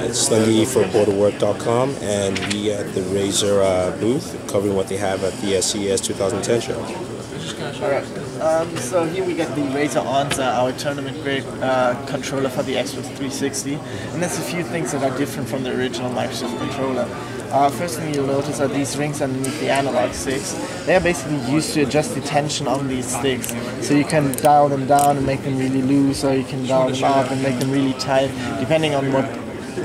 It's Lundy for Booredatwork.com, and we at the Razer booth covering what they have at the CES 2010 show. Alright, so here we get the Razer Onza, our tournament grade controller for the Xbox 360, and there's a few things that are different from the original Microsoft controller. First thing you'll notice are these rings underneath the analog sticks. They are basically used to adjust the tension on these sticks. So you can dial them down and make them really loose, or you can dial them up and make them really tight, depending on what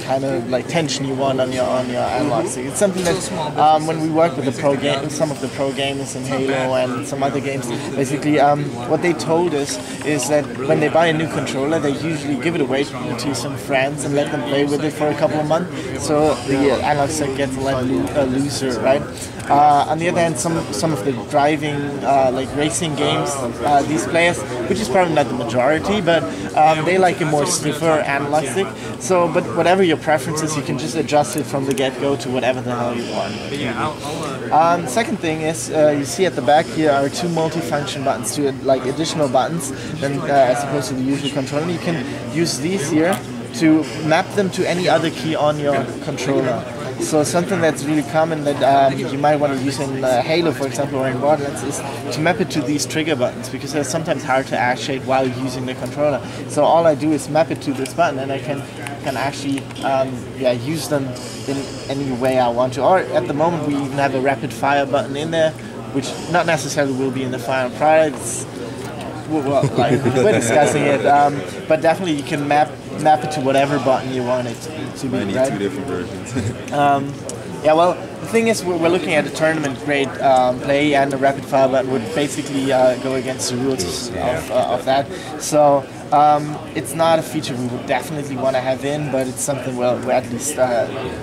kind of like tension you want on your analog stick. It's something that when we work with some of the pro gamers in Halo and some other games, basically what they told us is that when they buy a new controller, they usually give it away to some friends and let them play with it for a couple of months, so the analog stick gets a lot looser, right? On the other hand, some of the driving, like racing games, these players, which is probably not the majority, but they like a more stiffer analog stick. So, but whatever your preference is, you can just adjust it from the get-go to whatever the hell you want. Second thing is, you see at the back here are two multifunction buttons, two like additional buttons, than as opposed to the usual controller. You can use these here to map them to any other key on your controller. So something that's really common that you might want to use in Halo, for example, or in Borderlands, is to map it to these trigger buttons, because they're sometimes hard to actuate while using the controller. So all I do is map it to this button, and I can actually use them in any way I want to. Or at the moment we even have a rapid fire button in there, which not necessarily will be in the final product. Well, like, we're discussing it, but definitely you can map it to whatever button you want it to be. I need right? two different versions. Yeah, well, the thing is, we're looking at a tournament grade play, and the rapid fire button would basically go against the rules of that. So it's not a feature we would definitely want to have in, but it's something we're at least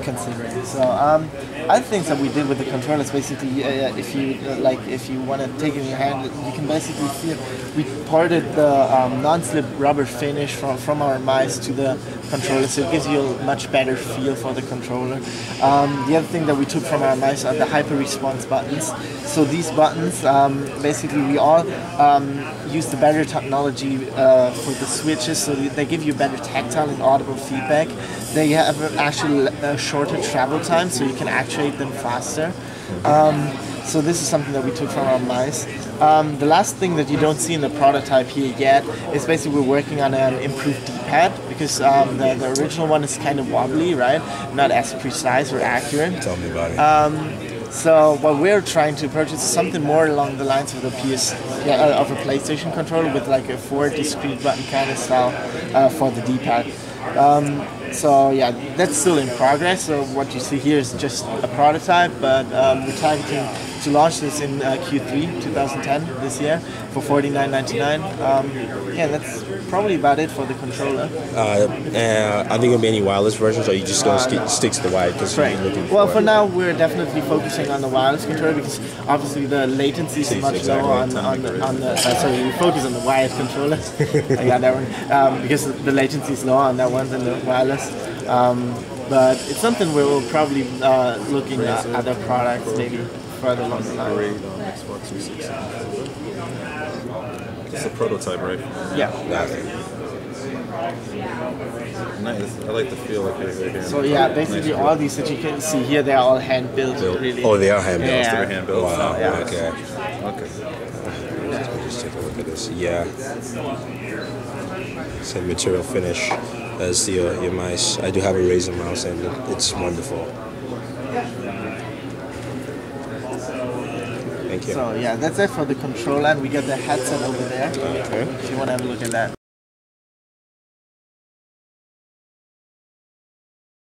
considering. So other things that we did with the controller is basically, if you want to take it in your hand, you can basically feel. We ported the non-slip rubber finish from our mice to the controller, so it gives you a much better feel for the controller. The other thing that we took from our mice are the hyper response buttons. So these buttons, basically we all use the better technology for the switches, so they give you better tactile and audible feedback. They have actually a shorter travel time, so you can actuate them faster. So this is something that we took from our mice. The last thing that you don't see in the prototype here yet is basically we're working on an improved D-pad, because the original one is kind of wobbly, right? Not as precise or accurate. Tell me about it. So what we're trying to approach is something more along the lines of the of a PlayStation controller, with like a 4 discrete button kind of style for the D-pad. So yeah, that's still in progress. So what you see here is just a prototype, but we're targeting to launch this in Q3 2010 this year for $49.99. Yeah, that's probably about it for the controller. Are there going to be any wireless versions, or are you just going to stick to the wired? Well, for now we're definitely focusing on the wireless controller, because obviously the latency is much lower on the. Sorry, we focus on the wired controller. I got that one because the latency is lower on that one than the wireless. But it's something we will probably looking at other products maybe further along the line. Xbox 360. It's a prototype, right? Yeah. Nice. I like the feel of it. So yeah, basically all these that you can see here, they're all hand built. Really. Oh, they are hand built. Yeah. They're hand built. Wow. So, yeah. Okay. Okay. Just take a look at this. Yeah. Same material finish as your mice. I do have a Razer mouse, and it's wonderful. Thank you. So yeah, that's it for the controller, and we got the headset over there. Okay. If you want to have a look at that.